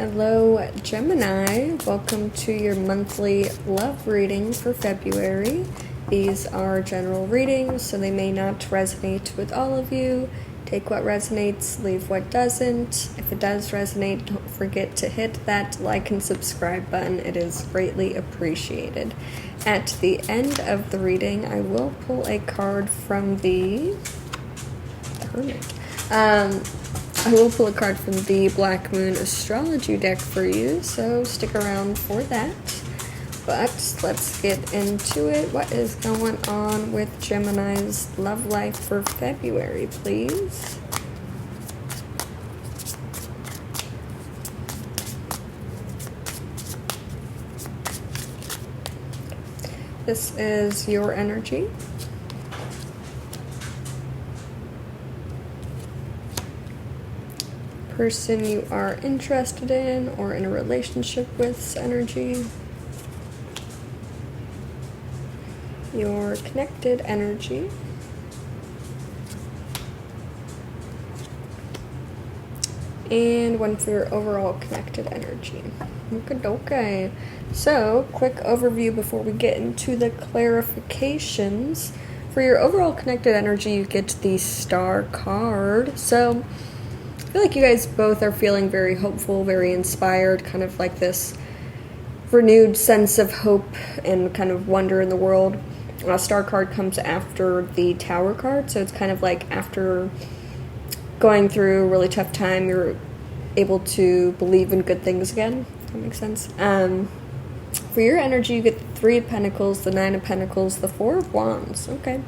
Hello, Gemini. Welcome to your monthly love reading for February. These are general readings, so they may not resonate with all of you. Take what resonates, leave what doesn't. If it does resonate, don't forget to hit that like and subscribe button. It is greatly appreciated. At the end of the reading, I will pull a card from the Hermit. I will pull a card from the Black Moon Astrology deck for you, so stick around for that. But let's get into it. What is going on with Gemini's love life for February, please? This is your energy. Person you are interested in or in a relationship with's energy. Your connected energy. And one for your overall connected energy. Okay. So, quick overview before we get into the clarifications. For your overall connected energy, you get the Star card. So, I feel like you guys both are feeling very hopeful, very inspired, kind of like this renewed sense of hope and kind of wonder in the world. A Star card comes after the Tower card, so it's kind of like after going through a really tough time, you're able to believe in good things again, if that makes sense. For your energy, you get the Three of Pentacles, the Nine of Pentacles, the Four of Wands. Okay,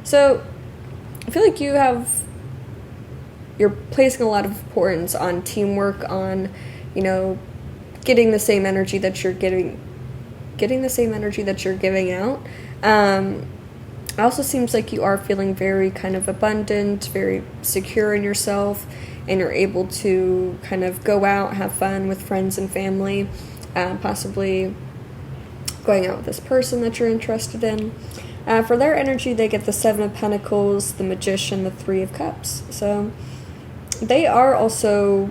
so I feel like you're placing a lot of importance on teamwork, on, getting the same energy that you're getting the same energy that you're giving out. It also seems like you are feeling very kind of abundant, very secure in yourself, and you're able to kind of go out, have fun with friends and family, possibly going out with this person that you're interested in. For their energy, they get the Seven of Pentacles, the Magician, the Three of Cups. So they are also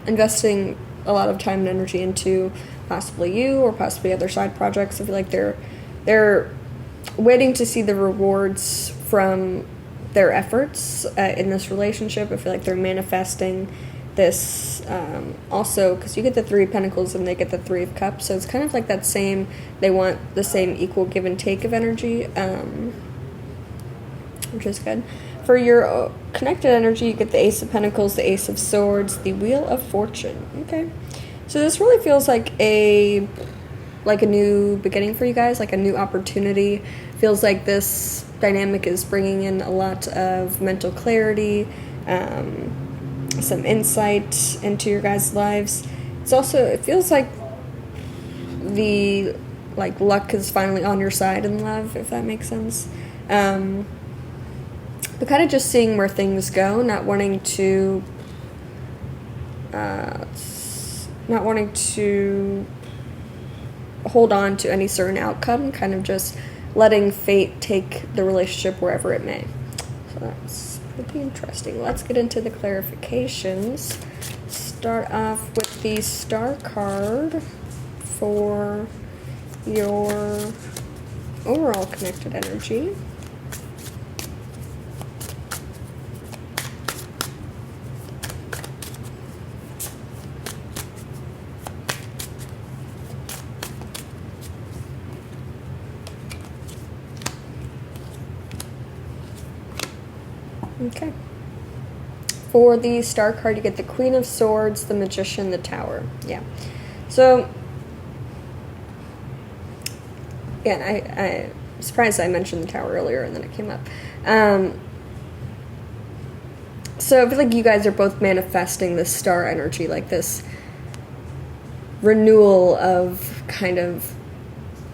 investing a lot of time and energy into possibly you or possibly other side projects. I feel like they're waiting to see the rewards from their efforts in this relationship. I feel like they're manifesting this also because you get the Three of Pentacles and they get the Three of Cups. So it's kind of like that same, they want the same equal give and take of energy, which is good. For your connected energy, you get the Ace of Pentacles, the Ace of Swords, the Wheel of Fortune. Okay, so this really feels like a new beginning for you guys, like a new opportunity. Feels like this dynamic is bringing in a lot of mental clarity, some insight into your guys' lives. It feels like the luck is finally on your side in love, if that makes sense. But kind of just seeing where things go, not wanting to hold on to any certain outcome, kind of just letting fate take the relationship wherever it may. So that's pretty interesting. Let's get into the clarifications. Start off with the Star card for your overall connected energy. Okay. For the Star card, you get the Queen of Swords, the Magician, the Tower. Yeah. So, again, I'm surprised I mentioned the Tower earlier and then it came up. So I feel like you guys are both manifesting this Star energy, like this renewal of kind of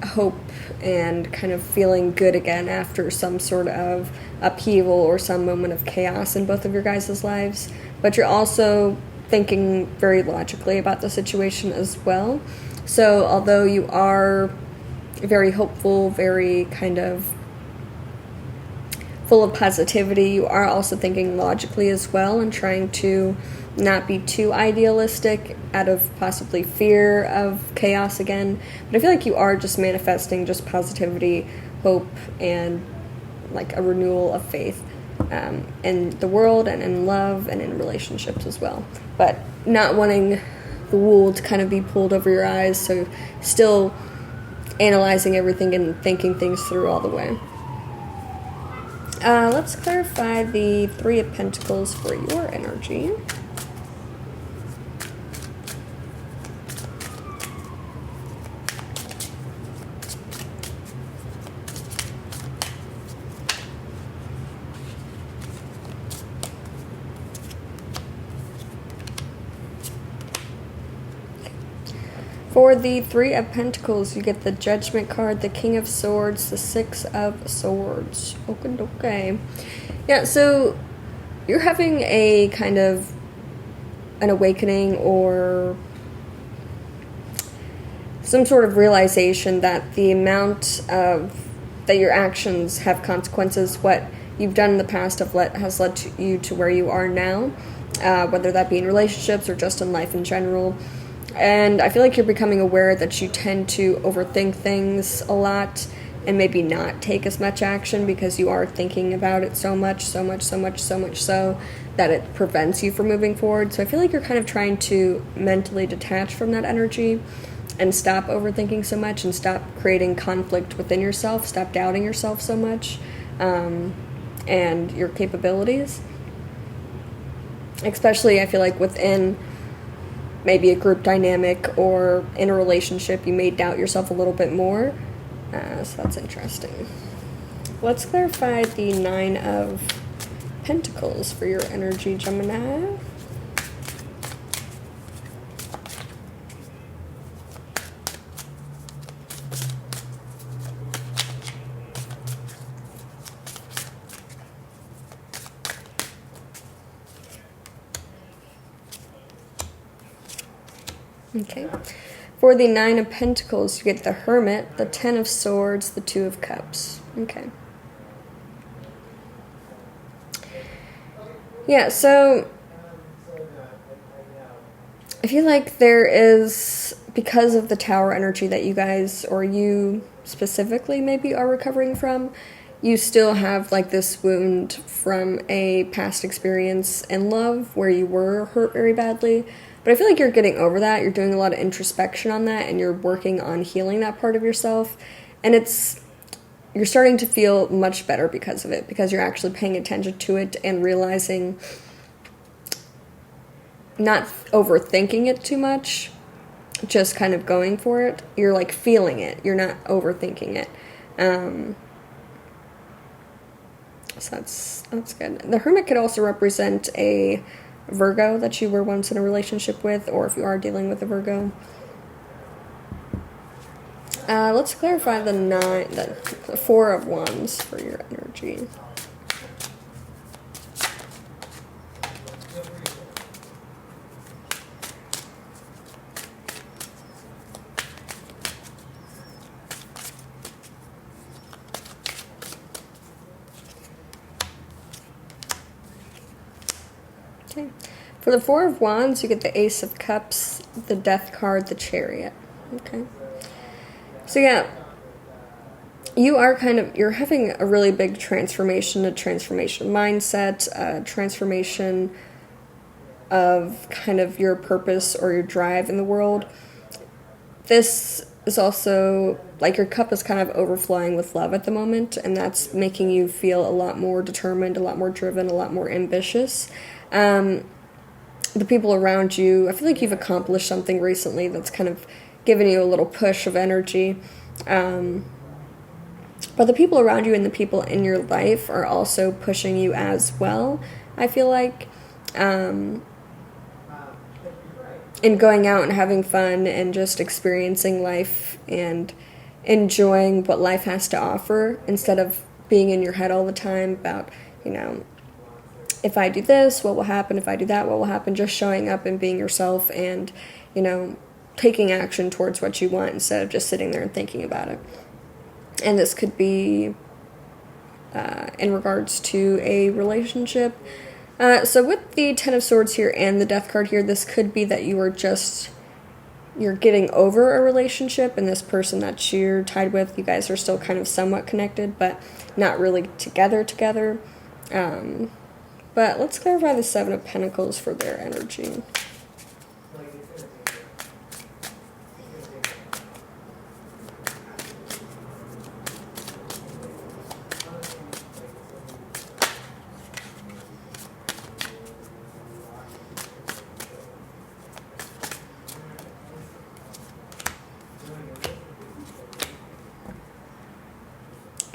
hope and kind of feeling good again after some sort of upheaval or some moment of chaos in both of your guys' lives. But you're also thinking very logically about the situation as well. So although you are very hopeful, very kind of full of positivity, you are also thinking logically as well and trying to not be too idealistic out of possibly fear of chaos again. But I feel like you are just manifesting just positivity, hope, and like a renewal of faith in the world and in love and in relationships as well. But not wanting the wool to kind of be pulled over your eyes, so still analyzing everything and thinking things through all the way. Let's clarify the Three of Pentacles for your energy. For the Three of Pentacles, you get the Judgment card, the King of Swords, the Six of Swords. Okay. Yeah, so you're having a kind of an awakening or some sort of realization that the amount of that your actions have consequences. What you've done in the past has led you to where you are now, whether that be in relationships or just in life in general. And I feel like you're becoming aware that you tend to overthink things a lot and maybe not take as much action because you are thinking about it so much so that it prevents you from moving forward. So I feel like you're kind of trying to mentally detach from that energy and stop overthinking so much and stop creating conflict within yourself, stop doubting yourself so much and your capabilities. Especially, I feel like within maybe a group dynamic or in a relationship, you may doubt yourself a little bit more. So that's interesting. Let's clarify the Nine of Pentacles for your energy, Gemini. Okay. For the Nine of Pentacles, you get the Hermit, the Ten of Swords, the Two of Cups. Okay. Yeah, so I feel like there is, because of the Tower energy that you guys, or you specifically maybe are recovering from, you still have like this wound from a past experience in love where you were hurt very badly. But I feel like you're getting over that. You're doing a lot of introspection on that, and you're working on healing that part of yourself. And you're starting to feel much better because of it, because you're actually paying attention to it and realizing, not overthinking it too much, just kind of going for it. You're like feeling it. You're not overthinking it. So that's good. The Hermit could also represent a Virgo that you were once in a relationship with, or if you are dealing with a Virgo. Let's clarify the Four of Wands for your energy. Okay. For the Four of Wands, you get the Ace of Cups, the Death card, the Chariot. Okay. So yeah, you're having a really big transformation, a transformation mindset, a transformation of kind of your purpose or your drive in the world. This is also, like, your cup is kind of overflowing with love at the moment, and that's making you feel a lot more determined, a lot more driven, a lot more ambitious. The people around you, I feel like you've accomplished something recently that's kind of given you a little push of energy. But the people around you and the people in your life are also pushing you as well, I feel like. In going out and having fun and just experiencing life and enjoying what life has to offer, instead of being in your head all the time about, if I do this, what will happen? If I do that, what will happen? Just showing up and being yourself and, taking action towards what you want instead of just sitting there and thinking about it. And this could be in regards to a relationship, So with the Ten of Swords here and the Death card here, this could be that you're getting over a relationship, and this person that you're tied with, you guys are still kind of somewhat connected, but not really together. But let's clarify the Seven of Pentacles for their energy.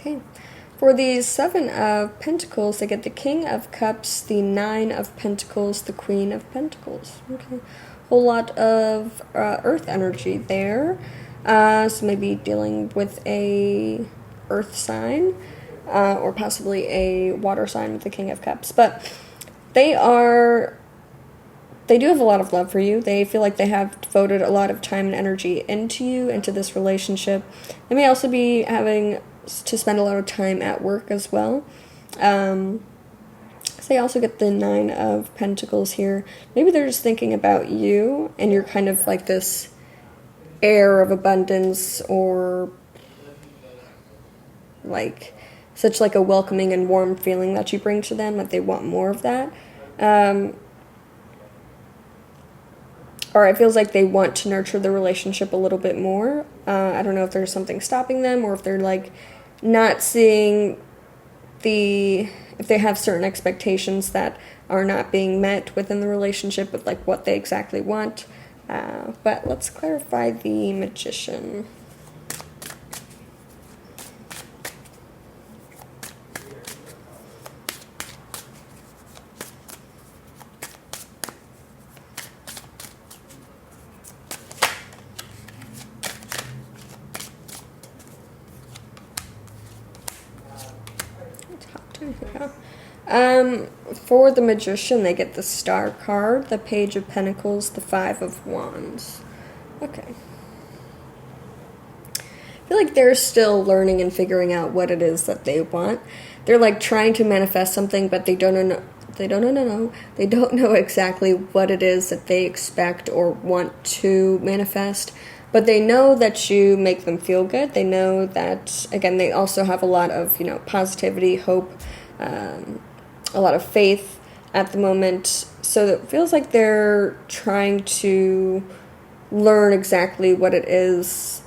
Okay. For the Seven of Pentacles, they get the King of Cups, the Nine of Pentacles, the Queen of Pentacles. Okay. Whole lot of earth energy there. So maybe dealing with a earth sign, or possibly a water sign with the King of Cups. But they do have a lot of love for you. They feel like they have devoted a lot of time and energy into you, into this relationship. They may also be having to spend a lot of time at work as well. So they also get the Nine of Pentacles here. Maybe they're just thinking about you, and you're kind of like this air of abundance, or like such like a welcoming and warm feeling that you bring to them, that they want more of that. Or it feels like they want to nurture the relationship a little bit more. I don't know if there's something stopping them, or if they're like not seeing if they have certain expectations that are not being met within the relationship with like what they exactly want. But let's clarify the Magician. For the Magician, they get the Star card, the Page of Pentacles, the Five of Wands. Okay. I feel like they're still learning and figuring out what it is that they want. They're like trying to manifest something, but they don't know exactly what it is that they expect or want to manifest. But they know that you make them feel good. They know that, again, they also have a lot of, positivity, hope, a lot of faith at the moment. So it feels like they're trying to learn exactly what it is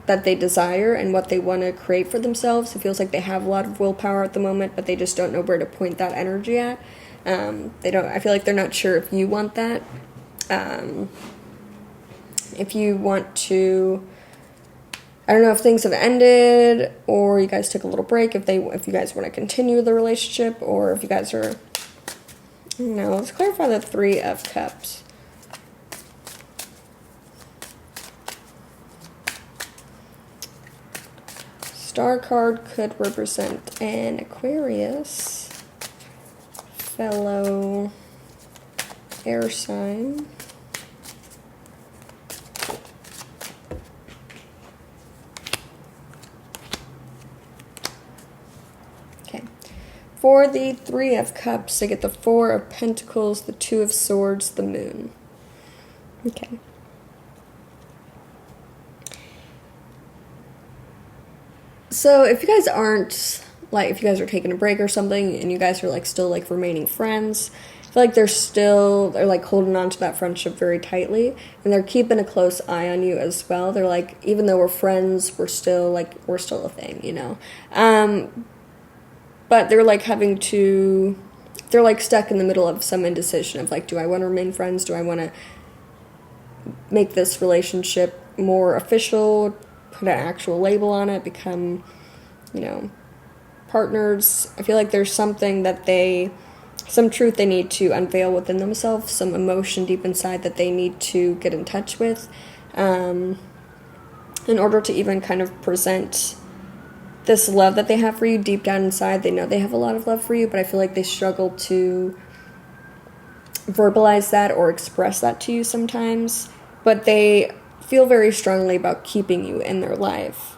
that they desire and what they want to create for themselves. It feels like they have a lot of willpower at the moment, but they just don't know where to point that energy at. I feel like they're not sure if you want that. If you want to, I don't know if things have ended, or you guys took a little break, if you guys want to continue the relationship, or if you guys are, let's clarify the Three of Cups. Star card could represent an Aquarius, fellow air sign. Okay. For the Three of Cups, they get the Four of Pentacles, the Two of Swords, the Moon. Okay. So if you guys aren't, if you guys are taking a break or something, and you guys are, still, remaining friends, I feel like they're holding on to that friendship very tightly, and they're keeping a close eye on you as well. They're like, even though we're friends, we're still a thing, But they're, they're, stuck in the middle of some indecision of, do I want to remain friends? Do I want to make this relationship more official, put an actual label on it, become, partners? I feel like there's some truth they need to unveil within themselves, some emotion deep inside that they need to get in touch with, in order to even kind of present this love that they have for you deep down inside. They know they have a lot of love for you, but I feel like they struggle to verbalize that or express that to you sometimes, but they feel very strongly about keeping you in their life.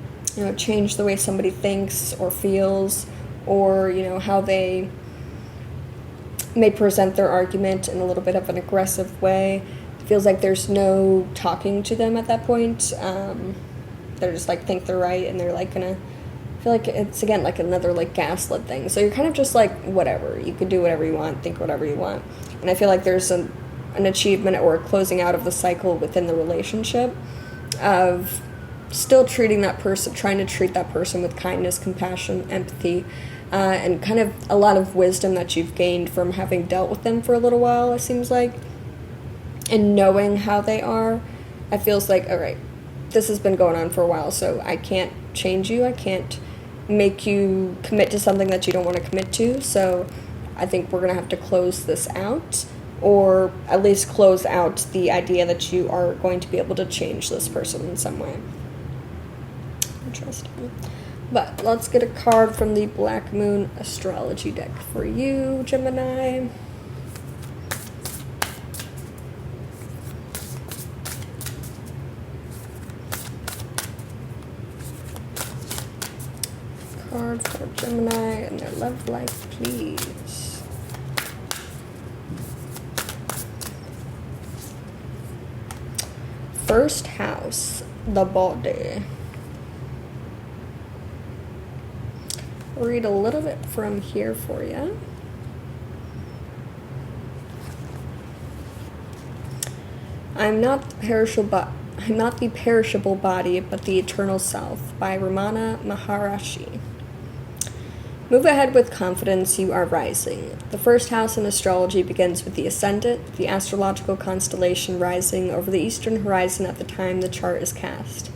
change the way somebody thinks or feels, or, how they may present their argument in a little bit of an aggressive way. It feels like there's no talking to them at that point. They're just like think they're right, and they're like gonna feel like it's again like another like gaslit thing. So you're kind of just like whatever. You can do whatever you want, think whatever you want. And I feel like there's an achievement or a closing out of the cycle within the relationship of still treating that person, trying to treat that person with kindness, compassion, empathy, and kind of a lot of wisdom that you've gained from having dealt with them for a little while, it seems like, and knowing how they are. It feels like, all right, this has been going on for a while, so I can't change you. I can't make you commit to something that you don't want to commit to, so I think we're going to have to close this out, or at least close out the idea that you are going to be able to change this person in some way. Interesting. But let's get a card from the Black Moon Astrology deck for you, Gemini. Card for Gemini and their love life, please. First house, the body. Read a little bit from here for you. I'm not the perishable body, but the eternal self, by Ramana Maharishi. Move ahead with confidence, you are rising. The first house in astrology begins with the ascendant, the astrological constellation rising over the eastern horizon at the time the chart is cast.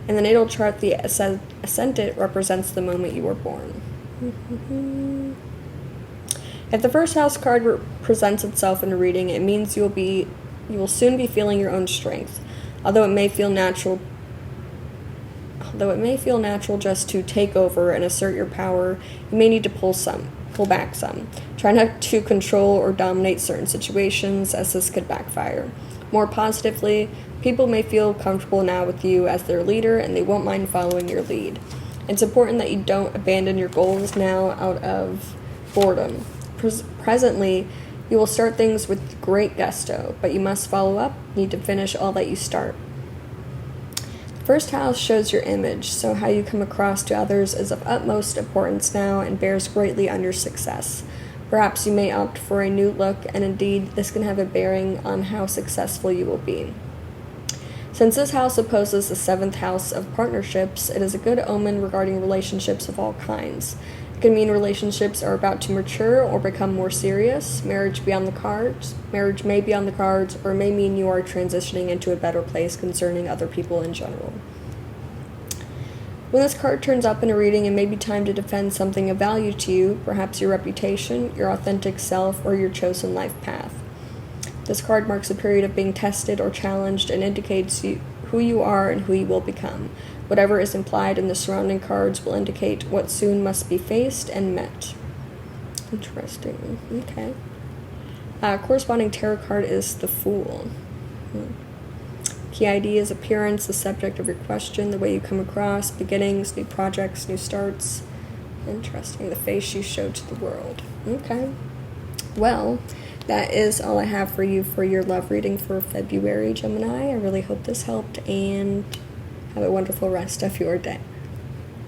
In the natal chart, the ascendant represents the moment you were born. If the first house card presents itself in a reading, it means you will soon be feeling your own strength. Although it may feel natural just to take over and assert your power, you may need to pull back some. Try not to control or dominate certain situations, as this could backfire. More positively, people may feel comfortable now with you as their leader, and they won't mind following your lead. It's important that you don't abandon your goals now out of boredom. Presently, you will start things with great gusto, but you must follow up, need to finish all that you start. First house shows your image, so how you come across to others is of utmost importance now and bears greatly on your success. Perhaps you may opt for a new look, and indeed, this can have a bearing on how successful you will be. Since this house opposes the seventh house of partnerships, it is a good omen regarding relationships of all kinds. It can mean relationships are about to mature or become more serious, marriage may be on the cards, or it may mean you are transitioning into a better place concerning other people in general. When this card turns up in a reading, it may be time to defend something of value to you, perhaps your reputation, your authentic self, or your chosen life path. This card marks a period of being tested or challenged and indicates who you are and who you will become. Whatever is implied in the surrounding cards will indicate what soon must be faced and met. Interesting. Okay. Corresponding tarot card is the Fool. Key ID is appearance, the subject of your question, the way you come across, beginnings, new projects, new starts. Interesting. The face you show to the world. Okay. Well, that is all I have for you for your love reading for February, Gemini. I really hope this helped, and have a wonderful rest of your day.